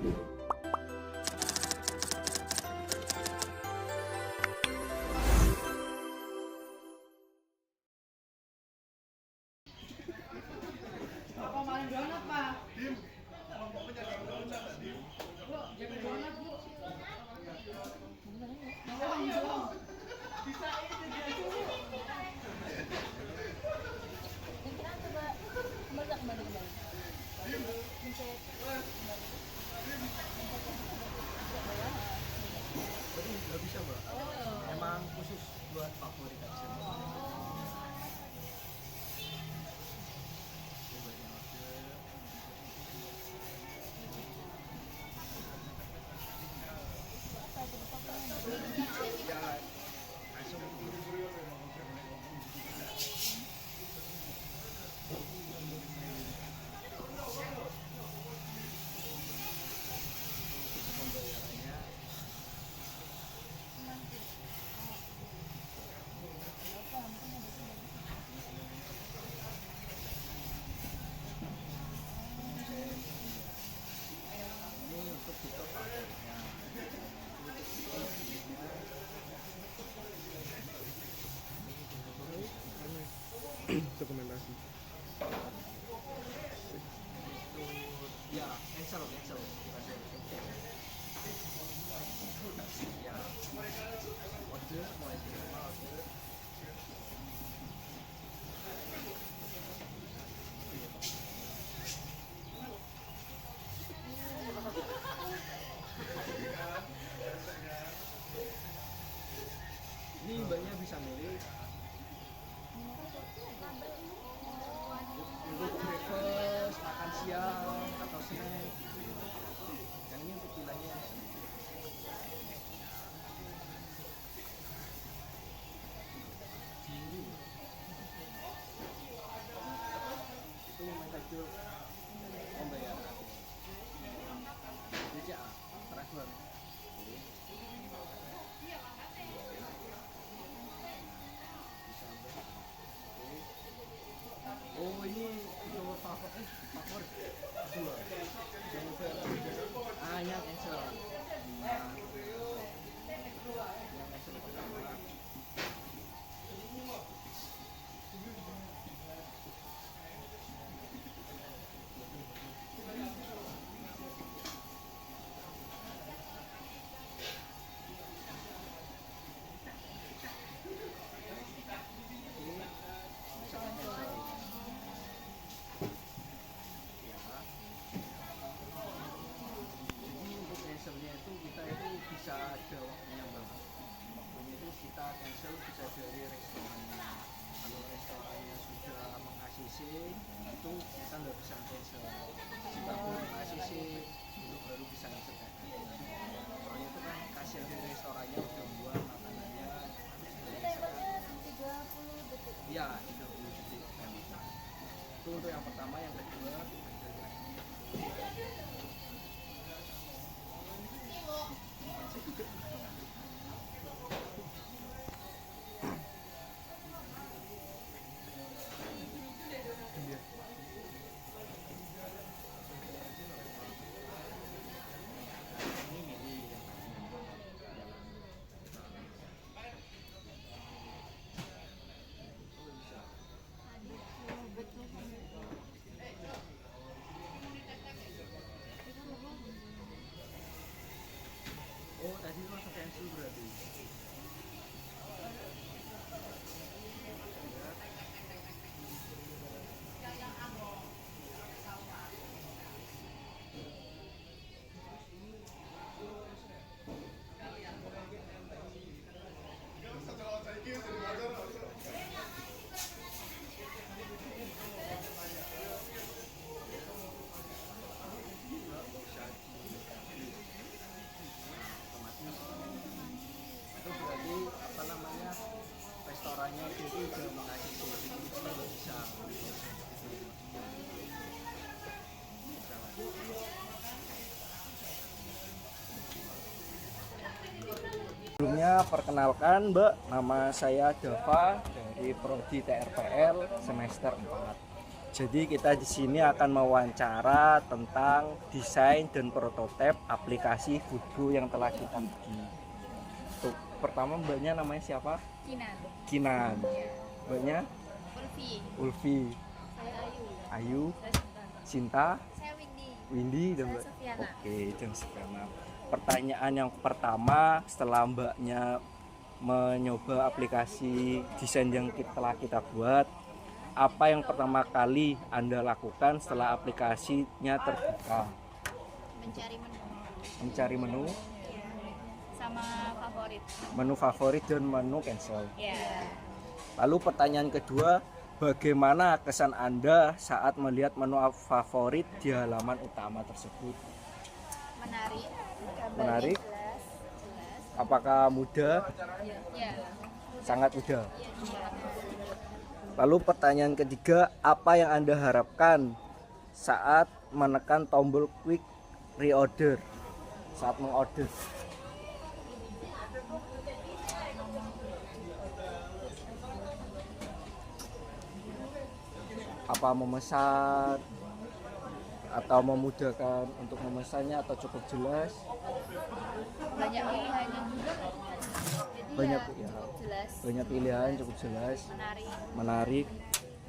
Nggak bisa mbak, emang khusus buat favorit aja. Dokumentasi. Ya, cancel. Ya, order mulai terima order. Ini mbaknya bisa milih untuk breakfast, makan siang, atau snack. Yang ini untuk pilihannya. Itu manufacture pembayaran BCA transfer. Oh ini nomor favorit dua. Ya cancel. Yang cancel pertama. Bisa ada waktunya banget. Waktunya itu kita cancel bisa dari restorannya. Kalau restorannya sudah meng-ACC itu kita nggak bisa cancel. Jika belum meng-ACC itu baru bisa cancel. Soalnya itu kan kasir dari restorannya udah buat makanannya. Iya, 30 detik. Itu untuk yang pertama, yang kedua. Oh tadi langsung cancel berarti. Restorannya itu udah mengasih solusi kita nggak bisa. Sebelumnya perkenalkan Mbak, nama saya Dava dari Prodi TRPL semester 4. Jadi kita di sini akan mewawancara tentang desain dan prototipe aplikasi Goodgo yang telah kita uji. Tuh, pertama mbaknya namanya siapa? Kinan. Kinan. Mbaknya Ulfi. Ulfi, Saya Ayu. Ayu, Saya Cinta, Sinta. Saya Windy. Windy dan Saya Mbak. Sofiana. Oke, dan Sofiana. Pertanyaan yang pertama setelah mbaknya mencoba aplikasi desain yang telah kita buat, apa yang pertama kali Anda lakukan setelah aplikasinya terbuka? Mencari menu. Mencari menu, Sama favorit. menu favorit dan menu cancel. Ya. Lalu pertanyaan kedua, bagaimana kesan Anda saat melihat menu favorit di halaman utama tersebut? Menarik. Menarik. Jelas. Apakah mudah? Ya. Sangat mudah. Lalu pertanyaan ketiga, apa yang Anda harapkan saat menekan tombol quick reorder saat mengorder? Apa memesan atau memudahkan untuk memesannya atau cukup jelas? Banyak pilihannya juga. Jadi Banyak ya, ya. cukup jelas. Banyak pilihan, cukup jelas, Menarik. menarik.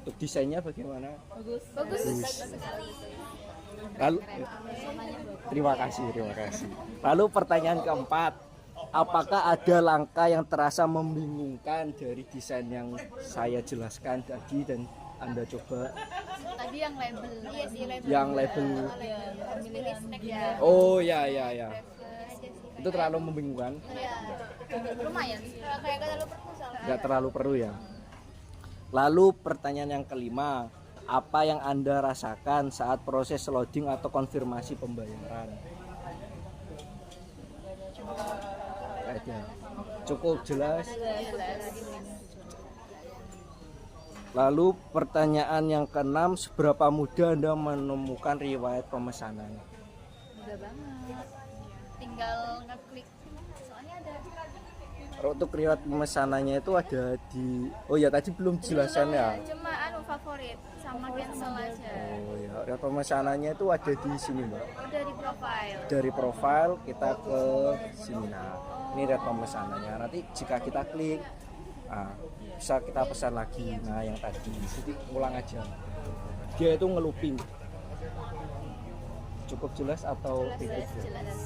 Untuk desainnya bagaimana? Bagus. Bagus. Sekali. Lalu Semuanya bagus. terima kasih. Lalu pertanyaan keempat, apakah ada langkah yang terasa membingungkan dari desain yang saya jelaskan tadi dan Anda coba? Tadi yang label. Iya sih label. Yang label. Memilih snack ya. Oh ya. Itu Itu terlalu membingungkan? ya. Lumayan. Kayak terlalu perlu soalnya. Nggak terlalu perlu ya. Lalu pertanyaan yang kelima, apa yang Anda rasakan saat proses loading atau konfirmasi pembayaran? Ada. Cukup jelas. Lalu pertanyaan yang keenam, seberapa mudah Anda menemukan riwayat pemesanan? Mudah banget. Tinggal ngeklik. Soalnya ada. Untuk riwayat pemesanannya itu ada di, oh ya tadi belum jelasan ya. Cuma favorit sama cancel aja. Oh ya, riwayat pemesanannya itu ada di sini Mbak. Udah di profile. Dari profile kita ke sini, nah ini riwayat pemesanannya. Nanti jika kita klik, nah, bisa kita pesan lagi. Nah yang tadi, jadi ulang aja. Dia itu ngeluping. Cukup jelas atau tidak? Jelas.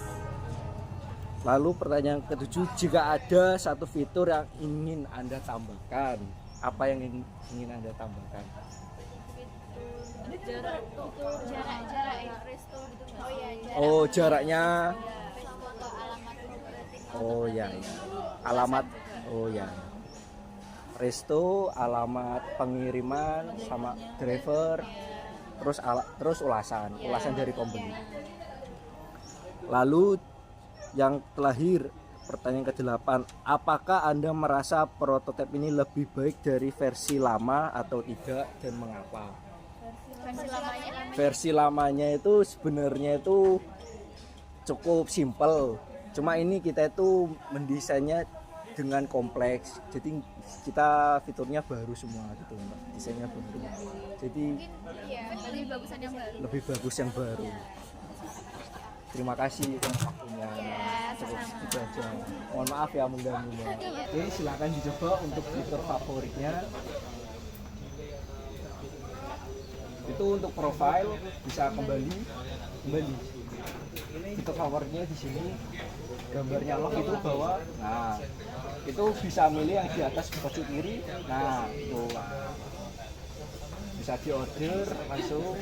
Lalu pertanyaan ketujuh, jika ada satu fitur yang ingin Anda tambahkan, apa yang ingin Anda tambahkan? Jarak resto gitu. Oh iya, jarak. Oh jaraknya, Foto alamat. oh ya, alamat, oh ya, resto, alamat pengiriman sama driver, terus ulasan dari pembeli. Lalu yang terakhir, pertanyaan ke-8, apakah Anda merasa prototipe ini lebih baik dari versi lama atau tidak dan mengapa? Versi lamanya itu sebenarnya itu cukup simple, cuma ini kita itu mendesainnya dengan kompleks, jadi kita fiturnya baru semua gitu Mbak, desainnya baru, jadi Lebih bagusan yang baru. lebih bagus yang baru. Terima kasih atas waktunya. Cukup segitu aja. Mohon maaf ya mengganggu. Oke, silakan dicoba untuk fitur favoritnya. Itu untuk profile bisa kembali. Fitur favoritnya di sini gambarnya lock itu bawah. Nah, itu bisa milih yang di atas pojok kiri. Nah, itu bisa diorder langsung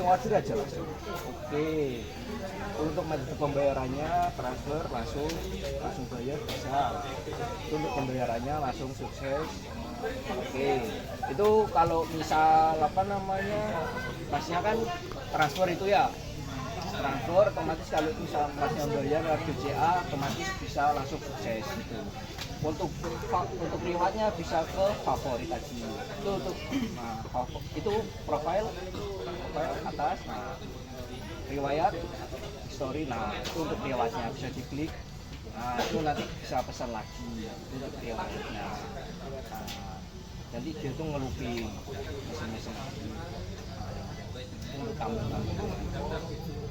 order aja langsung. Oke, untuk metode pembayarannya transfer langsung bayar bisa. Untuk pembayarannya langsung sukses. Oke, itu kalau misal masnya kan transfer itu ya, transfer otomatis kalau misal masnya bayar lewat BCA otomatis bisa langsung sukses gitu. Untuk riwayatnya bisa ke favorit tadi itu untuk itu profile atas, nah riwayat story, nah itu untuk riwayatnya bisa diklik, nah itu nanti bisa pesan lagi untuk riwayatnya. Nah, Nanti dia tuh ngeluping mesin-mesin untuk tamu-tamu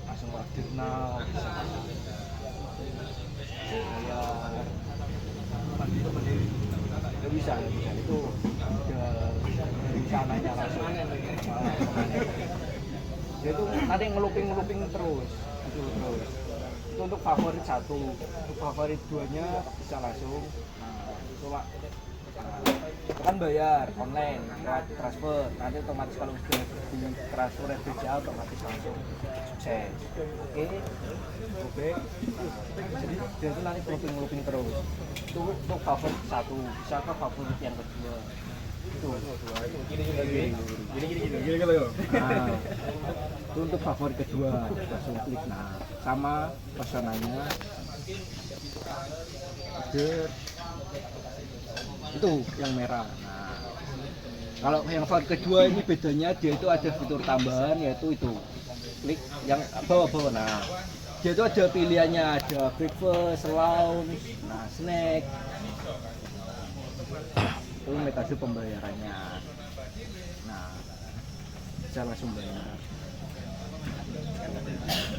langsung order now bisa kayak itu bisa itu dari sananya langsung dia tuh nanti ngeluping terus gitu terus. Itu untuk favorit 1, untuk favorit 2-nya bisa langsung coba kan bayar online lewat transfer, nanti otomatis kalau sudah di transfer BCA otomatis langsung sukses. Oke, jadi dia itu nanti ngeluping terus. Itu untuk favorit 1, bisa ke favorit yang kedua. Itu itu untuk favorit kedua, langsung klik. Nah, sama pesanannya itu yang merah. Nah, kalau yang favorit kedua ini bedanya dia itu ada fitur tambahan, yaitu itu klik yang bawah-bawah. Nah, dia itu ada pilihannya, ada breakfast, lounge, nah snack. Itu metode pembayarannya. Nah, bisa langsung bayar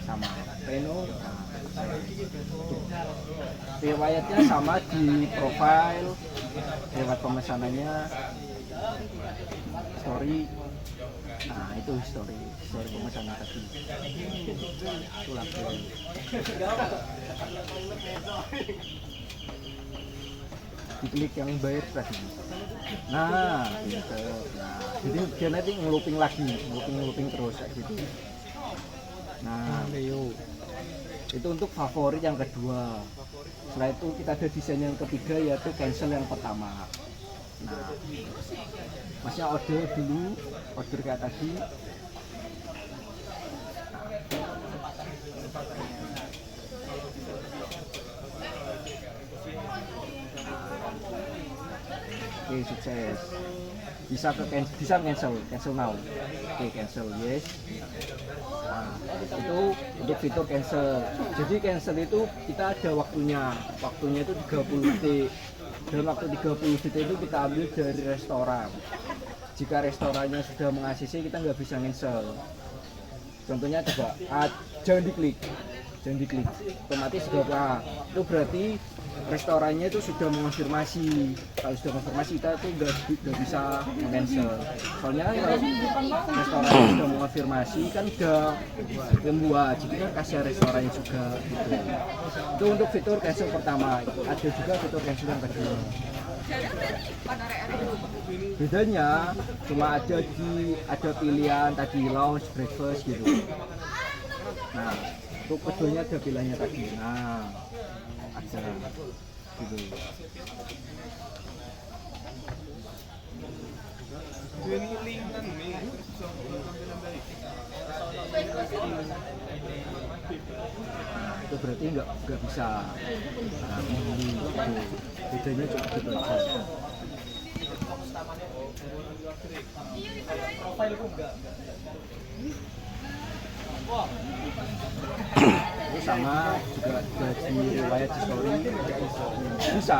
sama Reno. Riwayatnya sama di profile, lewat pemesanannya, story. Nah, itu story pemesanan tadi. Itu lagi. Diklik yang bayar tadi. Nah, gitu. Nah, jadi dia nanti ngeluping lagi, ngeluping terus gitu. Nah, itu untuk favorit yang kedua. Setelah itu kita ada desain yang ketiga, yaitu cancel yang pertama. Nah, masnya order dulu, order kayak tadi. Oke, sukses. Bisa cancel now. Oke, cancel, yes. Nah, itu untuk fitur cancel. Jadi cancel itu kita ada waktunya itu 30 detik. Dalam waktu 30 detik itu kita ambil dari restoran. Jika restorannya sudah meng-ACC, kita nggak bisa cancel. Contohnya coba, jangan diklik, otomatis sudah. Itu berarti restorannya itu sudah mengonfirmasi. Kalau sudah konfirmasi kita itu nggak bisa cancel. Soalnya kan kalau restorannya sudah mengonfirmasi kan udah membuat, jadi kan kasih restorannya juga gitu. Itu untuk fitur cancel pertama. Ada juga fitur cancel yang kedua. Bedanya cuma ada pilihan tadi lounge, breakfast gitu. Nah, untuk keduanya ada pilihannya tadi. Nah, ada gitu. Itu berarti nggak bisa. Nah, ini bedanya cuma gitu aja. Ini sama juga di riwayat story bisa.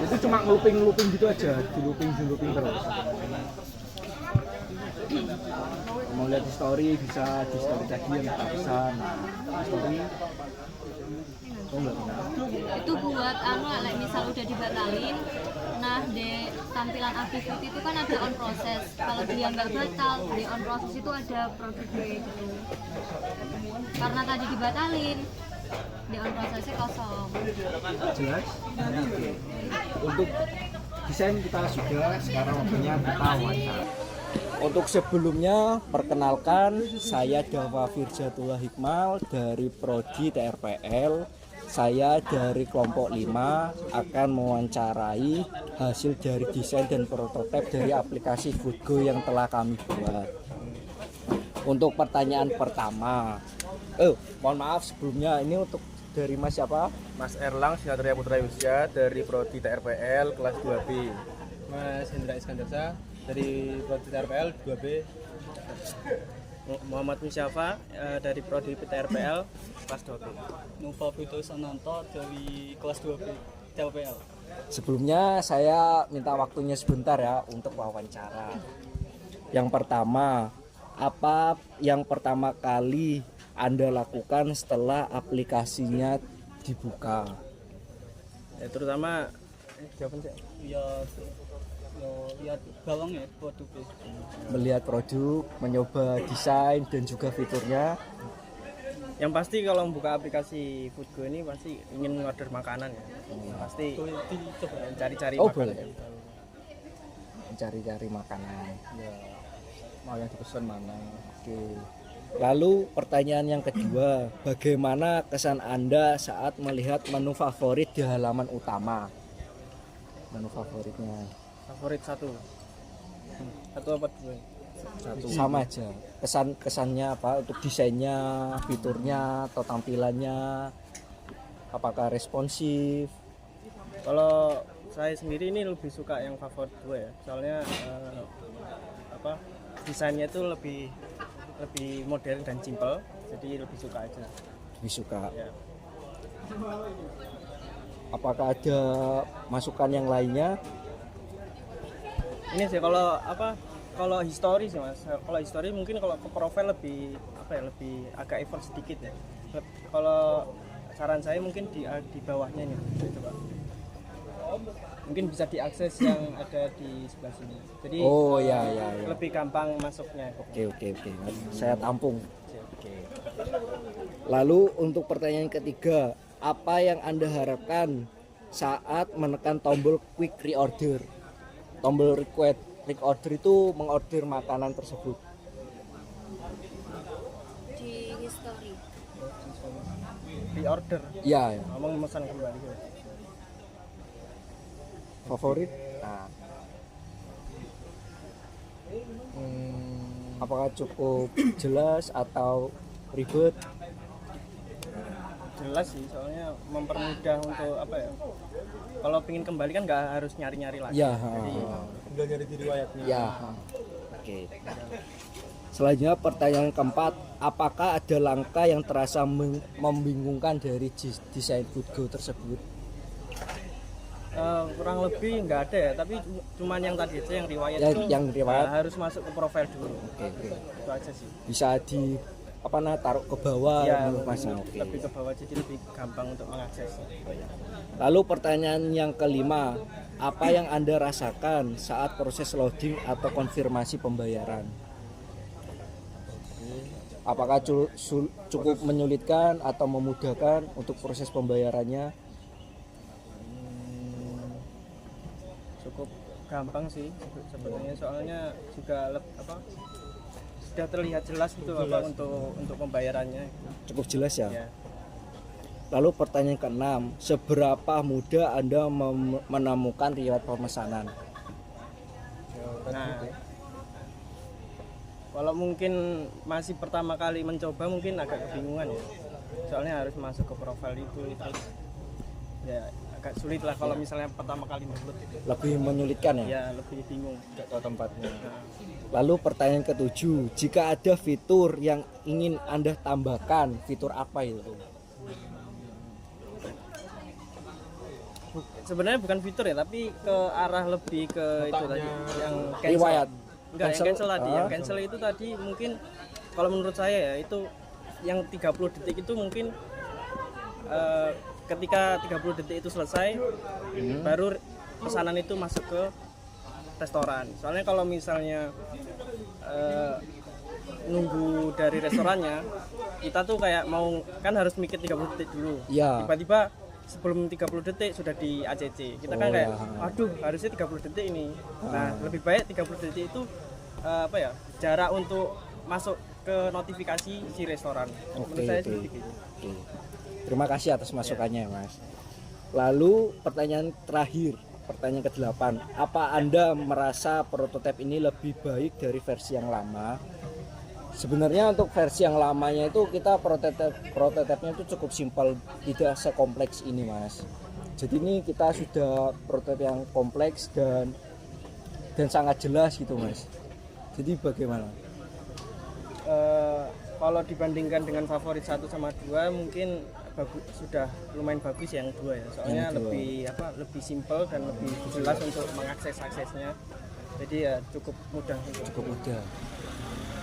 Itu cuma ngeluping gitu aja, diluping terus. Mau lihat di story bisa di story tadi yang tak pesan. Nah, story enggak benar. Itu buat misal udah dibatalin, nah di tampilan activity itu kan ada on process. Kalau dia nggak batal, di on process itu ada produk B gitu. Karena tadi dibatalin, di on processnya kosong. Jelas? Oke. Untuk desain kita sudah, sekarang waktunya kita wawancara. Untuk sebelumnya, perkenalkan saya Dawa Firjatullah Hikmal dari Prodi TRPL. Saya dari kelompok 5 akan mewawancarai hasil dari desain dan prototipe dari aplikasi Foodgo yang telah kami buat. Untuk pertanyaan pertama, mohon maaf sebelumnya, ini untuk dari Mas siapa? Mas Erlang Sinatria Putra Yusya dari Prodi TRPL kelas 2B. Mas Hendra Iskandarsa dari Prodi TRPL 2B. Muhammad Musyafa dari Prodi TRPL kelas 2B. Nova Putu Sananto dari kelas 2B TRPL. Sebelumnya saya minta waktunya sebentar ya untuk wawancara. Yang pertama, apa yang pertama kali Anda lakukan setelah aplikasinya dibuka? Ya, terutama jawaban sih. Ya lihat bawang ya produknya. Melihat produk, mencoba desain dan juga fiturnya. Yang pasti kalau membuka aplikasi Foodgo ini pasti ingin order makanan ya. Pasti cari-cari Oh, makanan. boleh. Mencari-cari makanan. Ya, mau yang dipesan mana? Oke. Lalu pertanyaan yang kedua, bagaimana kesan Anda saat melihat menu favorit di halaman utama? Menu favoritnya Favorit satu apa dua? sama aja. Kesannya apa untuk desainnya, fiturnya atau tampilannya? Apakah responsif? Kalau saya sendiri ini lebih suka yang favorit gue ya. Soalnya desainnya itu lebih modern dan simple, jadi lebih suka aja. Lebih suka. Ya. Apakah ada masukan yang lainnya? Ini sih kalau history sih mas. Kalau history mungkin kalau ke profil lebih lebih agak effort sedikit ya. Kalau saran saya mungkin di bawahnya ini coba. Mungkin bisa diakses yang ada di sebelah sini. Jadi Ya. lebih gampang masuknya. Oke. Saya tampung. Oke. Lalu untuk pertanyaan ketiga, apa yang Anda harapkan saat menekan tombol quick reorder? Tombol quick order itu mengorder makanan tersebut. Di history. Reorder. Ya. Ngomong memesan kembali. Favorit? Nah. Apakah cukup jelas atau ribet? Jelas sih, soalnya mempermudah untuk kalau pingin kembali kan nggak harus nyari-nyari lagi. Ya. Jadi Tinggal nyari di riwayatnya. Ya. Oke. Selanjutnya pertanyaan keempat, apakah ada langkah yang terasa membingungkan dari desain Foodgo tersebut? kurang lebih nggak ada ya, tapi cuman yang tadi aja yang riwayat Yang riwayat. harus masuk ke profil dulu. Oke. Itu aja sih. Bisa di taruh ke bawah Ya, menurut Mas. lebih ke bawah jadi lebih gampang untuk mengakses. Lalu pertanyaan yang kelima, apa yang Anda rasakan saat proses loading atau konfirmasi pembayaran? Apakah cukup menyulitkan atau memudahkan untuk proses pembayarannya? Cukup gampang sih sebenarnya, soalnya juga sudah terlihat jelas gitu untuk pembayarannya. Cukup jelas ya. Ya. Lalu pertanyaan keenam, seberapa mudah Anda menemukan riwayat pemesanan? Nah, kalau mungkin masih pertama kali mencoba mungkin agak kebingungan ya, soalnya harus masuk ke profil itu terus ya agak sulit lah kalau misalnya pertama kali ngeload itu. Lebih menyulitkan ya? Ya lebih bingung. Nggak tahu tempatnya. Nah, Lalu pertanyaan ketujuh, jika ada fitur yang ingin Anda tambahkan, fitur apa itu? sebenarnya bukan fitur ya, tapi ke arah lebih ke itu tadi yang cancel. Riwayat. Enggak, yang cancel tadi. Ah. Yang cancel itu tadi mungkin kalau menurut saya ya itu yang 30 detik itu mungkin ketika 30 detik itu selesai baru pesanan itu masuk ke restoran. Soalnya kalau misalnya nunggu dari restorannya, kita tuh kayak mau kan harus mikir 30 detik dulu. Iya. Tiba-tiba sebelum 30 detik sudah di ACC. Kita kan kayak aduh harusnya 30 detik ini. Nah, lebih baik 30 detik itu jarak untuk masuk ke notifikasi si restoran. Menurut saya seperti itu. Oke. Terima kasih atas masukannya, Mas. Lalu pertanyaan terakhir, pertanyaan ke-8. Apa Anda merasa prototipe ini lebih baik dari versi yang lama? Sebenarnya untuk versi yang lamanya itu kita prototipenya itu cukup simpel, tidak sekompleks ini, Mas. Jadi ini kita sudah prototipe yang kompleks dan sangat jelas gitu, Mas. Jadi bagaimana? Kalau dibandingkan dengan favorit 1 sama 2 mungkin sudah lumayan bagus yang dua ya. Soalnya Yang dua. lebih simpel dan lebih jelas untuk aksesnya. Jadi ya cukup mudah untuk Cukup mudah.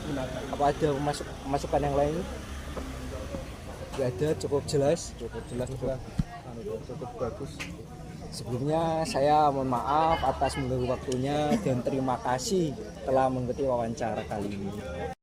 digunakan. Apa ada masukan yang lain? Gak ada, cukup jelas. Cukup jelas, cukup bagus. Sebelumnya saya mohon maaf atas mengganggu waktunya dan terima kasih telah mengikuti wawancara kali ini.